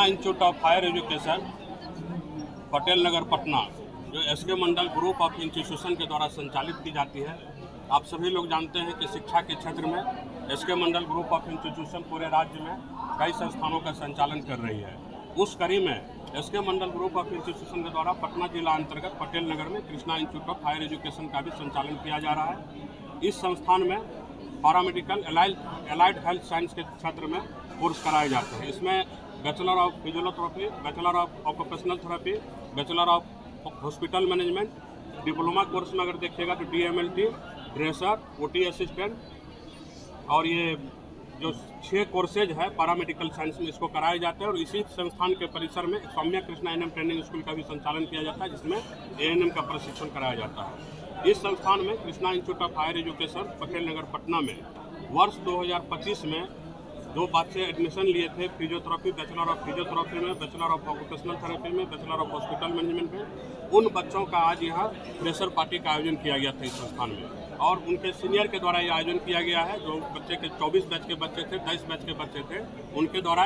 Institute of higher education Patel Nagar Patna, जो S K Mandal group of institution के द्वारा संचालित की जाती है। आप सभी लोग जानते हैं कि शिक्षा के क्षेत्र में SK Mandal group of institution पूरे राज्य में कई संस्थानों का संचालन कर रही है। उस कड़ी में SK Mandal group of institution के द्वारा पटना जिला अंतर्गत पटेल नगर में Krishna institute of higher education का भी संचालन किया जा रहा है। इस संस्थान में पैरामेडिकल एलाइड हेल्थ साइंस के क्षेत्र में कोर्स कराए जाते हैं। इसमें bachelor of physiotherapy, bachelor of occupational therapy, bachelor of hospital management, diploma course में अगर देखिएगा तो DMLT, ड्रेसर, OT असिस्टेंट और ये जो 6 कोर्सेज है पैरामेडिकल साइंस में इसको कराए जाते हैं। और इसी संस्थान के परिसर में Saumya Krishna ANM training school का भी संचालन किया जाता है, जिसमें ANM का प्रशिक्षण कराया जाता है। इस संस्थान में Krishna institute of higher education Patel Nagar Patna में वर्ष 2025 में 2 बच्चे एडमिशन लिए थे फिजियोथेरेपी, बैचलर ऑफ फिजियोथेरेपी में, बैचलर ऑफ ऑक्यूपेशनल थेरेपी में, बैचलर ऑफ हॉस्पिटल मैनेजमेंट में। उन बच्चों का आज यहाँ फ्रेशर पार्टी का आयोजन किया गया था इस संस्थान में, और उनके सीनियर के द्वारा ये आयोजन किया गया है। जो बच्चे के 24 बैच के बच्चे थे, 23 बैच के बच्चे थे, उनके द्वारा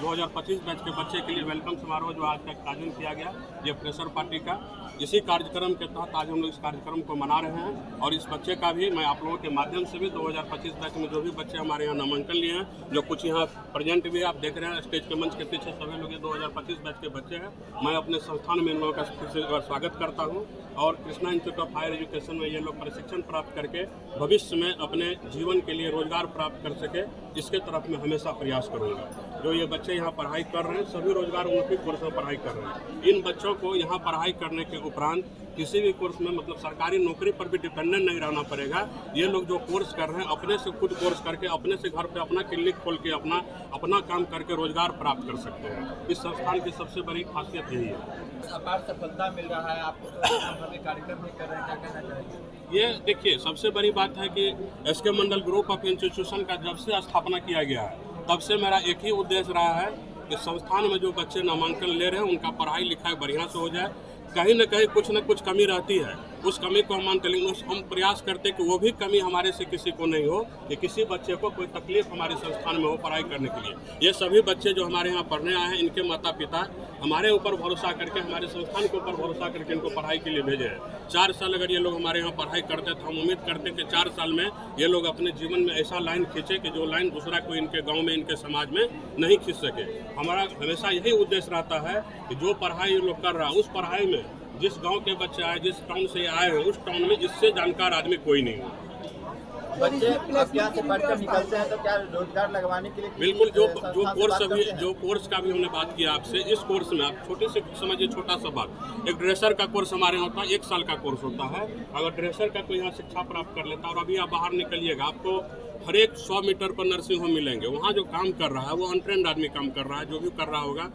2025 बैच के बच्चे के लिए वेलकम समारोह जो आज तक आयोजन किया गया, ये फ्रेशर पार्टी का। इसी कार्यक्रम के तहत आज हम लोग इस कार्यक्रम को मना रहे हैं। और इस बच्चे का भी मैं आप लोगों के माध्यम से भी 2025 बैच में जो भी बच्चे हमारे यहाँ नामांकन लिए हैं, जो कुछ यहाँ प्रेजेंट भी आप देख रहे हैं स्टेज के मंच के पीछे, सभी लोग ये 2025 बैच के बच्चे हैं। मैं अपने संस्थान में इन लोगों का फिर से स्वागत करता हूँ। और Krishna institute of higher education में ये लोग प्रशिक्षण प्राप्त करके भविष्य में अपने जीवन के लिए रोजगार प्राप्त कर सके, इसके तरफ मैं हमेशा प्रयास करूँगा। जो ये बच्चे यहाँ पढ़ाई कर रहे हैं, सभी रोजगार उन्मुखी कोर्स में पढ़ाई कर रहे हैं। इन बच्चों को यहाँ पढ़ाई करने के उपरांत किसी भी कोर्स में मतलब सरकारी नौकरी पर भी डिपेंडेंट नहीं रहना पड़ेगा। ये लोग जो कोर्स कर रहे हैं अपने से खुद कोर्स करके अपने से घर पे अपना क्लिनिक खोल के अपना काम करके रोजगार प्राप्त कर सकते हैं। इस संस्थान की सबसे बड़ी खासियत यही है। अपार सफलता मिल रहा है आपको, तो कार्यक्रम भी कर रहे हैं, क्या कहना चाहिए? ये देखिए, सबसे बड़ी बात है कि SK Mandal group of institution का जब से स्थापना किया गया है, तब से मेरा एक ही उद्देश्य रहा है कि संस्थान में जो बच्चे नामांकन ले रहे हैं उनका पढ़ाई लिखाई बढ़िया से हो जाए। कहीं न कहीं कुछ न कुछ कमी रहती है, उस कमी को हम मानते, लेकिन हम प्रयास करते कि वो भी कमी हमारे से किसी को नहीं हो, कि किसी बच्चे को कोई तकलीफ हमारे संस्थान में हो पढ़ाई करने के लिए। ये सभी बच्चे जो हमारे यहाँ पढ़ने आए हैं, इनके माता पिता हमारे ऊपर भरोसा करके, हमारे संस्थान के ऊपर भरोसा करके इनको पढ़ाई के लिए भेजे हैं। 4 साल अगर ये लोग हमारे यहाँ पढ़ाई करते तो हम उम्मीद करते कि 4 साल में ये लोग अपने जीवन में ऐसा लाइन खींचे कि जो लाइन दूसरा कोई इनके गाँव में, इनके समाज में नहीं खींच सके। हमारा हमेशा यही उद्देश्य रहता है कि जो पढ़ाई ये लोग कर रहा है, उस पढ़ाई में जिस गांव के बच्चे आए, जिस टाउन से आए हैं, उस टाउन में इससे जानकार आदमी कोई नहीं है। बच्चे यहाँ से पढ़कर निकलते हैं तो क्या रोजगार लगवाने के लिए? बिल्कुल, जो कोर्स का भी हमने बात किया आपसे, इस कोर्स में आप छोटे से समझिए, छोटा सा बात, एक ड्रेसर का कोर्स हमारे यहाँ होता है, 1 साल का कोर्स होता है। अगर ड्रेसर का कोई यहाँ शिक्षा प्राप्त कर लेता है और अभी आप बाहर निकलिएगा, आपको हर एक 100 मीटर पर नर्सिंग होम मिलेंगे। वहाँ जो काम कर रहा है वो अनट्रेंड आदमी काम कर रहा है, जो भी कर रहा होगा।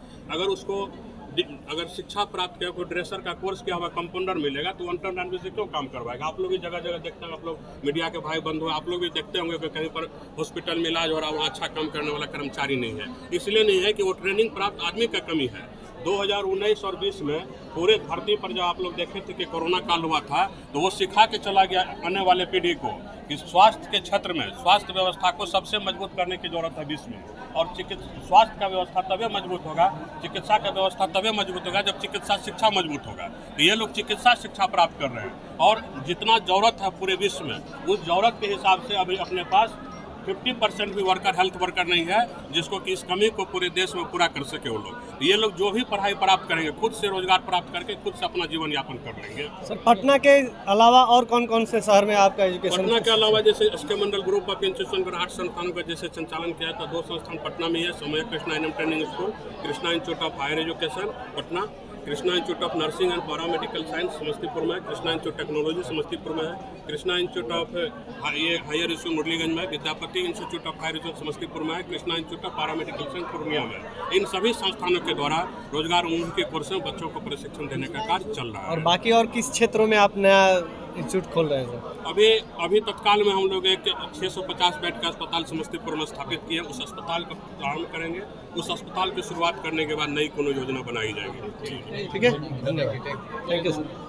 अगर शिक्षा प्राप्त किया, कोई ड्रेसर का कोर्स किया हुआ कंपाउंडर मिलेगा तो अनट्रेंड आदमी से क्यों काम करवाएगा? आप लोग भी जगह जगह देखते हैं, आप लोग मीडिया के भाई बंधु, आप लोग भी देखते होंगे कि कहीं पर हॉस्पिटल में इलाज हो रहा है, वहाँ अच्छा काम करने वाला कर्मचारी नहीं है। इसलिए नहीं है कि वो ट्रेनिंग प्राप्त आदमी का कमी है। 2019 और 20 में पूरे धरती पर जब आप लोग देखे थे कि कोरोना काल हुआ था, तो वो सिखा के चला गया आने वाले पीढ़ी को कि स्वास्थ्य के क्षेत्र में स्वास्थ्य व्यवस्था को सबसे मजबूत करने की जरूरत है विश्व में। और स्वास्थ्य का व्यवस्था तभी मजबूत होगा, चिकित्सा का व्यवस्था तभी मजबूत होगा जब चिकित्सा शिक्षा मजबूत होगा। तो ये लोग चिकित्सा शिक्षा प्राप्त कर रहे हैं, और जितना जरूरत है पूरे विश्व में, उस जरूरत के हिसाब से अभी अपने पास 50% भी हेल्थ वर्कर नहीं है जिसको कि इस कमी को पूरे देश में पूरा कर सके वो लोग। ये लोग जो भी पढ़ाई प्राप्त करेंगे, खुद से रोजगार प्राप्त करके खुद से अपना जीवन यापन कर लेंगे। सर, पटना के अलावा और कौन कौन से शहर में आपका एजुकेशन? पटना के अलावा जैसे SK Mandal group of institution पर 8 संस्थानों का जैसे संचालन किया था, 2 संस्थान पटना में है, Saumya Krishna ANM training school, Krishna institute of higher education Patna, Krishna institute of nursing and paramedical science Samastipur में, कृष्णा इंस्टीट्यूट टेक्नोलॉजी समस्तीपुर में है, Krishna institute of higher education Murliganj में, Vidyapati institute of higher education Samastipur में है, Krishna institute of paramedical science Purnia में। इन सभी संस्थानों के द्वारा रोजगार उन्मुखी कोर्स में बच्चों को प्रशिक्षण देने का कार्य चल रहा है। और बाकी और किस क्षेत्रों में आप नया इंस्टीट्यूट खोल रहे हैं? अभी तत्काल में हम लोग एक 650 बेड का अस्पताल समस्तीपुर में स्थापित किए, उस अस्पताल का प्रारंभ करेंगे। उस अस्पताल की शुरुआत करने के बाद नई कोनो योजना बनाई जाएगी। ठीक है, धन्यवाद, थैंक यू सर।